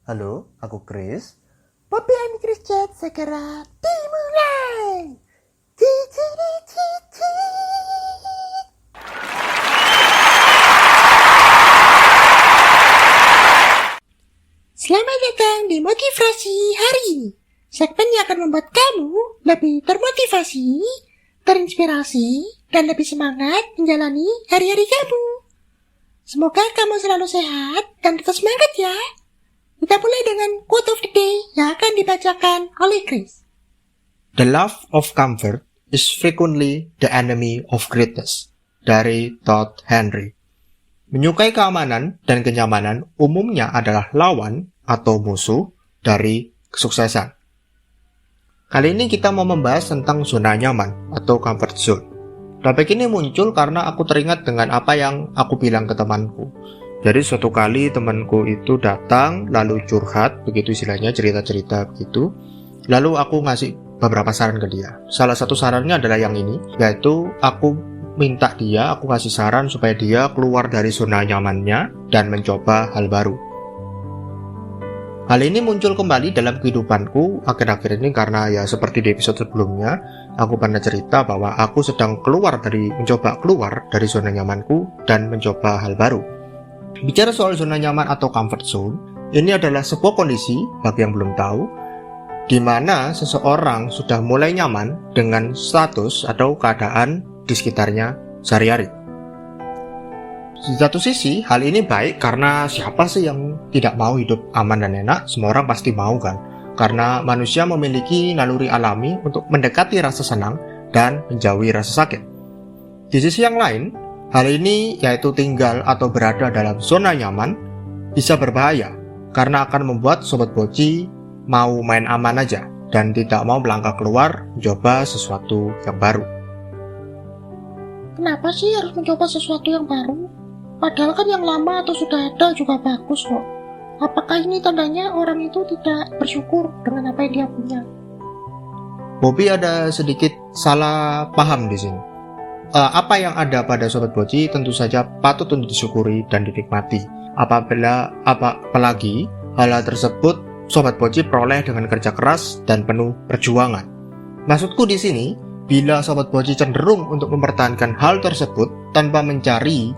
Halo, aku Chris. Poppy and Chris Chat segera dimulai. Selamat datang di Motivasi Hari ini. Segmen yang akan membuat kamu lebih termotivasi, terinspirasi, dan lebih semangat menjalani hari-hari kamu. Semoga kamu selalu sehat dan tetap semangat ya. Kita mulai dengan quote of the day yang akan dibacakan oleh Chris. The love of comfort is frequently the enemy of greatness. Dari Todd Henry. Menyukai keamanan dan kenyamanan umumnya adalah lawan atau musuh dari kesuksesan. Kali ini kita mau membahas tentang zona nyaman atau comfort zone. Topik ini muncul karena aku teringat dengan apa yang aku bilang ke temanku. Jadi suatu kali temanku itu datang lalu curhat, begitu istilahnya, cerita-cerita begitu. Lalu aku ngasih beberapa saran ke dia. Salah satu sarannya adalah yang ini, yaitu aku kasih saran supaya dia keluar dari zona nyamannya dan mencoba hal baru. Hal ini muncul kembali dalam kehidupanku akhir-akhir ini karena ya seperti di episode sebelumnya, aku pernah cerita bahwa aku sedang mencoba keluar dari zona nyamanku dan mencoba hal baru. Bicara soal zona nyaman atau comfort zone, ini adalah sebuah kondisi, bagi yang belum tahu, di mana seseorang sudah mulai nyaman dengan status atau keadaan di sekitarnya sehari-hari. Di satu sisi, hal ini baik karena siapa sih yang tidak mau hidup aman dan enak? Semua orang pasti mau kan? Karena manusia memiliki naluri alami untuk mendekati rasa senang dan menjauhi rasa sakit. Di sisi yang lain, hal ini yaitu tinggal atau berada dalam zona nyaman bisa berbahaya karena akan membuat Sobat Boci mau main aman aja dan tidak mau melangkah keluar mencoba sesuatu yang baru. Kenapa sih harus mencoba sesuatu yang baru? Padahal kan yang lama atau sudah ada juga bagus kok. Apakah ini tandanya orang itu tidak bersyukur dengan apa yang dia punya? Bobby ada sedikit salah paham di sini. Apa yang ada pada Sobat Boci tentu saja patut untuk disyukuri dan dinikmati. Apalagi hal tersebut Sobat Boci peroleh dengan kerja keras dan penuh perjuangan. Maksudku di sini, bila Sobat Boci cenderung untuk mempertahankan hal tersebut tanpa mencari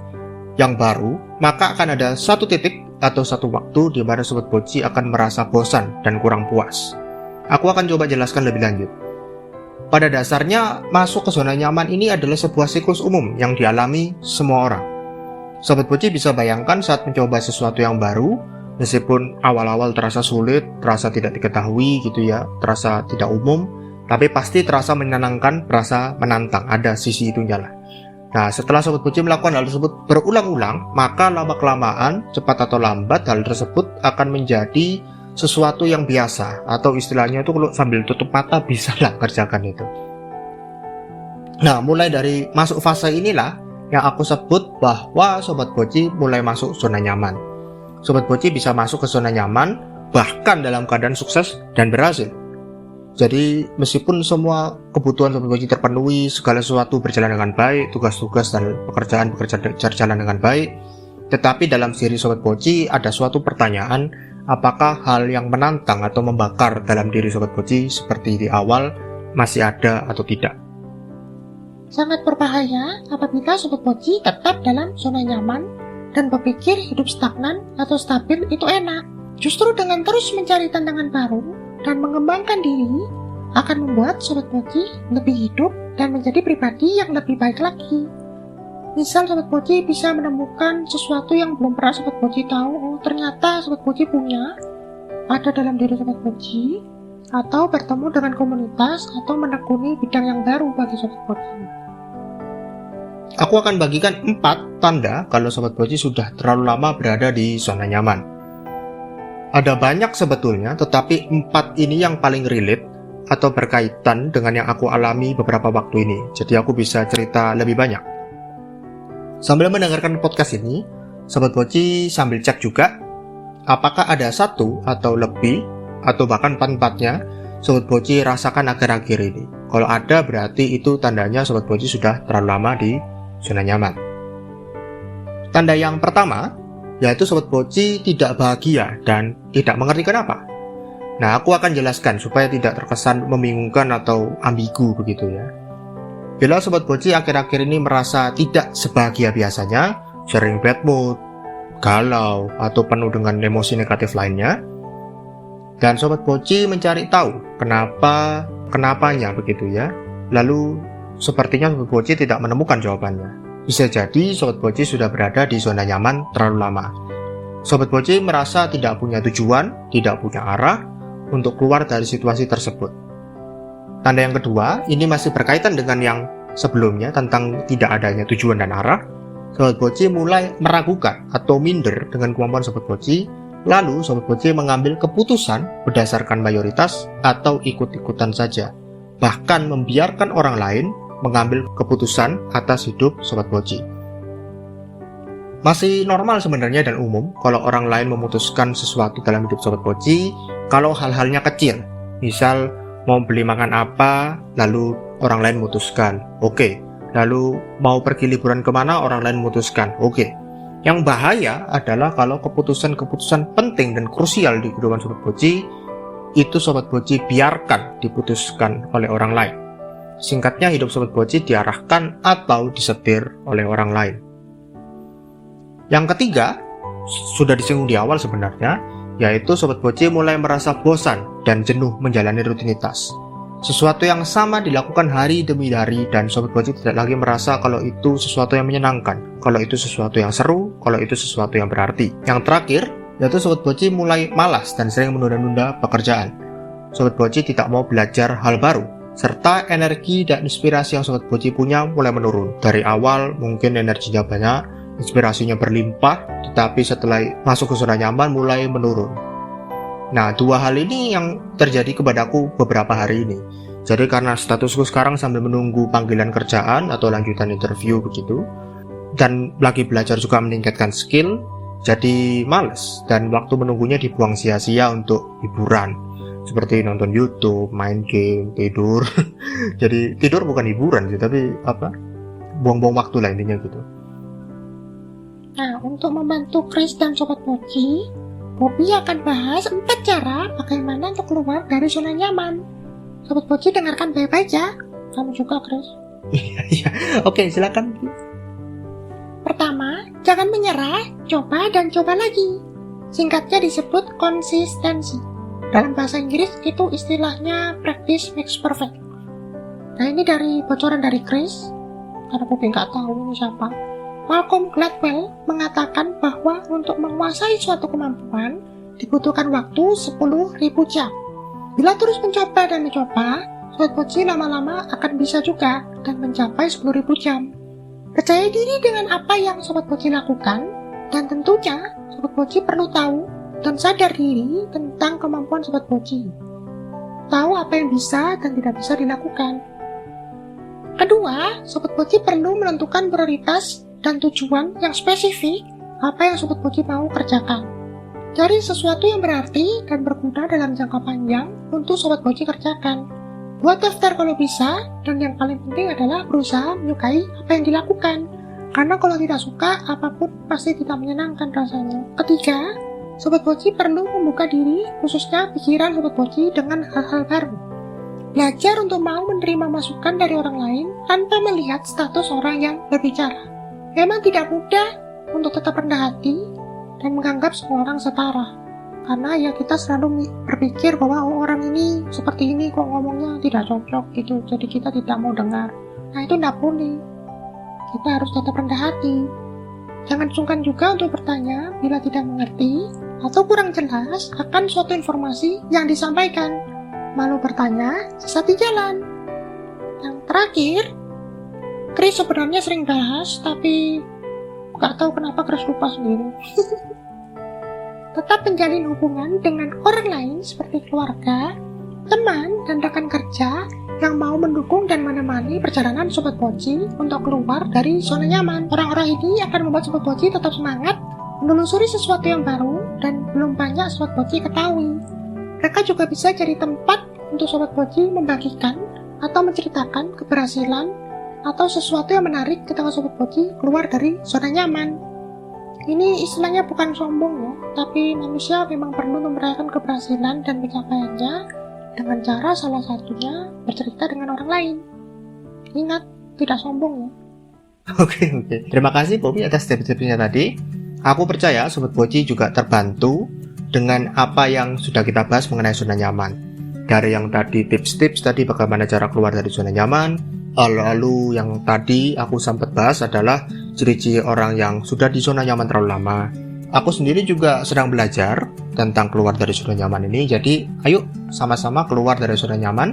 yang baru, maka akan ada satu titik atau satu waktu di mana Sobat Boci akan merasa bosan dan kurang puas. Aku akan coba jelaskan lebih lanjut. Pada dasarnya, masuk ke zona nyaman ini adalah sebuah siklus umum yang dialami semua orang. Sobat Boci bisa bayangkan saat mencoba sesuatu yang baru, meskipun awal-awal terasa sulit, terasa tidak diketahui gitu ya, terasa tidak umum, tapi pasti terasa menyenangkan, terasa menantang, ada sisi itunya lah. Nah, setelah Sobat Boci melakukan hal tersebut berulang-ulang, maka lama-kelamaan, cepat atau lambat, hal tersebut akan menjadi sesuatu yang biasa, atau istilahnya itu kalau sambil tutup mata bisa lah kerjakan itu. Nah, mulai dari masuk fase inilah yang aku sebut bahwa Sobat Boci mulai masuk zona nyaman. Sobat Boci bisa masuk ke zona nyaman bahkan dalam keadaan sukses dan berhasil. Jadi meskipun semua kebutuhan Sobat Boci terpenuhi, segala sesuatu berjalan dengan baik, tugas-tugas dan pekerjaan berjalan dengan baik, tetapi dalam diri Sobat Boci ada suatu pertanyaan, apakah hal yang menantang atau membakar dalam diri Sobat Boci seperti di awal masih ada atau tidak? Sangat berbahaya apabila Sobat Boci tetap dalam zona nyaman dan berpikir hidup stagnan atau stabil itu enak. Justru dengan terus mencari tantangan baru dan mengembangkan diri akan membuat Sobat Boci lebih hidup dan menjadi pribadi yang lebih baik lagi. Misal Sobat Boci bisa menemukan sesuatu yang belum pernah Sobat Boci tahu, ternyata Sobat Boci punya, ada dalam diri Sobat Boci, atau bertemu dengan komunitas atau menekuni bidang yang baru bagi Sobat Boci. Aku akan bagikan 4 tanda kalau Sobat Boci sudah terlalu lama berada di zona nyaman. Ada banyak sebetulnya, tetapi 4 ini yang paling relate atau berkaitan dengan yang aku alami beberapa waktu ini. Jadi aku bisa cerita lebih banyak. Sambil mendengarkan podcast ini, Sobat Boci sambil cek juga apakah ada 1 atau lebih atau bahkan 4-empatnya Sobat Boci rasakan akhir-akhir ini. Kalau ada berarti itu tandanya Sobat Boci sudah terlalu lama di zona nyaman. Tanda yang pertama, yaitu Sobat Poci tidak bahagia dan tidak mengerti kenapa. Nah, aku akan jelaskan supaya tidak terkesan membingungkan atau ambigu begitu ya. Bila Sobat Poci akhir-akhir ini merasa tidak sebahagia biasanya, sering bad mood, galau, atau penuh dengan emosi negatif lainnya, dan Sobat Poci mencari tahu kenapanya begitu ya, lalu sepertinya Sobat Poci tidak menemukan jawabannya. Bisa jadi Sobat Poci sudah berada di zona nyaman terlalu lama. Sobat Poci merasa tidak punya tujuan, tidak punya arah untuk keluar dari situasi tersebut. Tanda yang kedua, ini masih berkaitan dengan yang sebelumnya tentang tidak adanya tujuan dan arah. Sobat Poci mulai meragukan atau minder dengan kemampuan Sobat Poci. Lalu Sobat Poci mengambil keputusan berdasarkan mayoritas atau ikut-ikutan saja. Bahkan membiarkan orang lain mengambil keputusan atas hidup Sobat Poci. Masih normal sebenarnya dan umum kalau orang lain memutuskan sesuatu dalam hidup Sobat Poci kalau hal-halnya kecil. Misal mau beli makan apa, lalu orang lain memutuskan, oke. Lalu mau pergi liburan kemana, orang lain memutuskan, oke. Yang bahaya adalah kalau keputusan-keputusan penting dan krusial di kehidupan Sobat Poci itu Sobat Poci biarkan diputuskan oleh orang lain. Singkatnya, hidup Sobat Poci diarahkan atau disetir oleh orang lain. Yang ketiga, sudah disinggung di awal sebenarnya, yaitu Sobat Poci mulai merasa bosan dan jenuh menjalani rutinitas. Sesuatu yang sama dilakukan hari demi hari dan Sobat Poci tidak lagi merasa kalau itu sesuatu yang menyenangkan, kalau itu sesuatu yang seru, kalau itu sesuatu yang berarti. Yang terakhir, yaitu Sobat Poci mulai malas dan sering menunda-nunda pekerjaan. Sobat Poci tidak mau belajar hal baru, serta energi dan inspirasi yang Sobat Poci punya mulai menurun. Dari awal mungkin energinya banyak, inspirasinya berlimpah, tetapi setelah masuk ke zona nyaman mulai menurun. Nah, dua hal ini yang terjadi kepadaku beberapa hari ini. Jadi karena statusku sekarang sambil menunggu panggilan kerjaan atau lanjutan interview begitu, dan lagi belajar juga meningkatkan skill, jadi males dan waktu menunggunya dibuang sia-sia untuk hiburan. Seperti nonton YouTube, main game, tidur. Jadi tidur bukan hiburan sih, tapi buang-buang waktu lah intinya gitu. Nah, untuk membantu Chris dan Sobat Poci, Bobby akan bahas 4 cara bagaimana untuk keluar dari zona nyaman. Sobat Poci dengarkan baik-baik ya. Kamu juga, Chris. Iya, oke, silakan. Pertama, jangan menyerah, coba dan coba lagi. Singkatnya disebut konsistensi. Dalam bahasa Inggris itu istilahnya practice makes perfect. Nah, ini dari bocoran dari Chris, karena Bobby nggak tahu ini siapa. Malcolm Gladwell mengatakan bahwa untuk menguasai suatu kemampuan dibutuhkan waktu 10.000 jam. Bila terus mencoba dan mencoba, Sobat Poci lama-lama akan bisa juga dan mencapai 10.000 jam. Percaya diri dengan apa yang Sobat Poci lakukan, dan tentunya Sobat Poci perlu tahu dan sadar diri tentang kemampuan Sobat Poci. Tahu apa yang bisa dan tidak bisa dilakukan. Kedua, Sobat Poci perlu menentukan prioritas dan tujuan yang spesifik apa yang Sobat Poci mau kerjakan. Cari sesuatu yang berarti dan berguna dalam jangka panjang untuk Sobat Poci kerjakan. Buat daftar kalau bisa, dan yang paling penting adalah berusaha menyukai apa yang dilakukan. Karena kalau tidak suka, apapun pasti tidak menyenangkan rasanya. Ketiga, Sobat Poci perlu membuka diri, khususnya pikiran Sobat Poci dengan hal-hal baru. Belajar untuk mau menerima masukan dari orang lain tanpa melihat status orang yang berbicara. Memang tidak mudah untuk tetap rendah hati dan menganggap semua orang setara. Karena ya kita selalu berpikir bahwa orang ini seperti ini kok ngomongnya tidak cocok gitu. Jadi kita tidak mau dengar. Nah, itu tidak boleh. Kita harus tetap rendah hati. Jangan sungkan juga untuk bertanya bila tidak mengerti atau kurang jelas akan suatu informasi yang disampaikan. Malu bertanya, sesat di jalan. Yang terakhir, Chris sebenarnya sering bahas, tapi gak tahu kenapa Chris lupa sendiri. Tetap menjalin hubungan dengan orang lain seperti keluarga, teman, dan rekan kerja yang mau mendukung dan menemani perjalanan Sobat Poci untuk keluar dari zona nyaman. Orang-orang ini akan membuat Sobat Poci tetap semangat menelusuri sesuatu yang baru dan belum banyak Sobat Poci ketahui. Mereka juga bisa jadi tempat untuk Sobat Poci membagikan atau menceritakan keberhasilan atau sesuatu yang menarik ketika Sobat Poci keluar dari zona nyaman. Ini istilahnya bukan sombong ya, tapi manusia memang perlu merayakan keberhasilan dan pencapaiannya dengan cara salah satunya bercerita dengan orang lain. Ingat, tidak sombong ya. Oke. Terima kasih Bobby atas tips-tipsnya tadi. Aku percaya Sobat Poci juga terbantu dengan apa yang sudah kita bahas mengenai zona nyaman. Dari yang tadi tips-tips tadi bagaimana cara keluar dari zona nyaman. Lalu yang tadi aku sempat bahas adalah ciri-ciri orang yang sudah di zona nyaman terlalu lama. Aku sendiri juga sedang belajar tentang keluar dari zona nyaman ini. Jadi ayo sama-sama keluar dari zona nyaman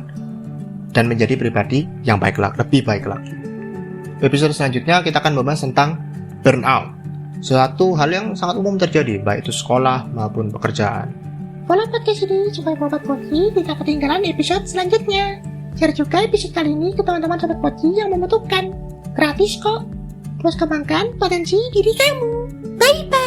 dan menjadi pribadi yang lebih baik lagi. Episode selanjutnya kita akan membahas tentang burnout. Suatu hal yang sangat umum terjadi, baik itu sekolah maupun pekerjaan. Follow podcast ini supaya Sobat Poci tidak ketinggalan episode selanjutnya. Share juga episode kali ini ke teman-teman Sobat Poci yang membutuhkan. Gratis kok. Terus kembangkan potensi diri kamu. Bye-bye.